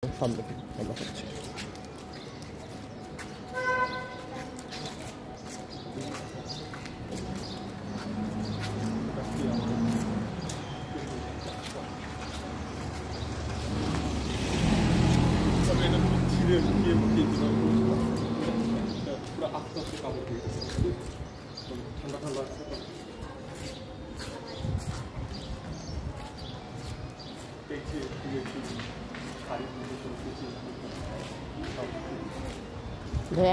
সামনে আমরা হচ্ছে ঠান্ডা ঠান্ডা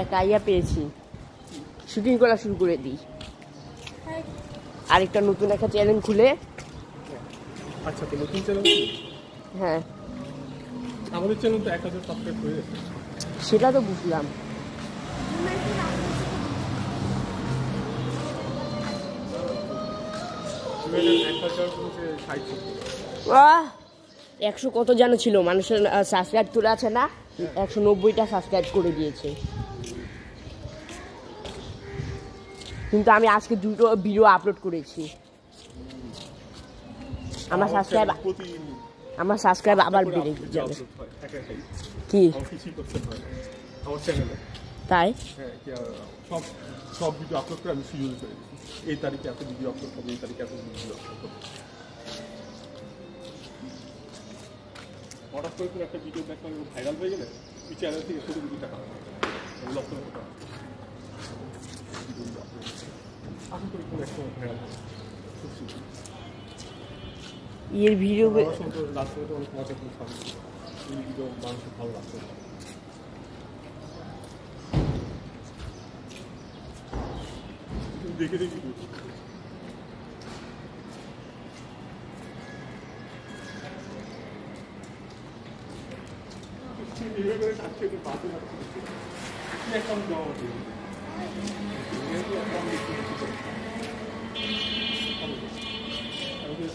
একটা আইডিয়া পেয়েছি, শুটিং করা শুরু করে দিই। আরেকটা নতুন একটা চ্যানেল খুলে। আচ্ছা, তো নতুন চ্যানেল? হ্যাঁ, আমাদের চ্যানেল তো 1000 সাবস্ক্রাইব হয়ে গেছে। সেটা তো বুঝলাম। বাহ, 100 কত যেন ছিল, মানুষের সাবস্ক্রাইব তুলে আছে না, 190টা সাবস্ক্রাইব করে দিয়েছে। কিন্তু আমি আজকে 2টো ভিডিও আপলোড করেছি। আমার সাবস্ক্রাইব আবার বেড়ে যাবে। কি তাই? সব ভিডিও আপলোড করে আমি শিডিউল করে দিচ্ছি। এই তারিখে এত ভিডিও আপলোড হবে, এই তারিখে এত ভিডিও আপলোড হবে। হঠাৎ করে একটা ভিডিও দেখলাম ভাইরাল হয়ে গেলে ওই চ্যানেল থেকে কোটি কোটি টাকা লক্ষ লক্ষ টাকা আশা করি কোনো একটা ভাইরাল হবে। এর ভিডিও লাস্ট অনেক মজা করে সামনে এই ভিডিও মানুষের ভালো লাগছে। দেখে দেখি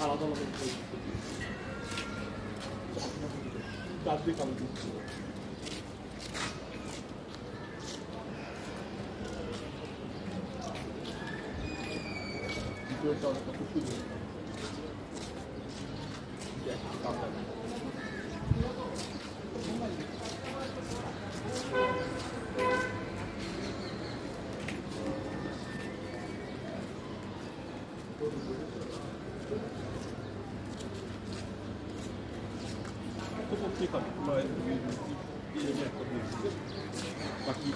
আলাদা আলাদা কাজ দিয়ে কাম করছি। ভিডিওটা অনেক সুন্দর। বাকি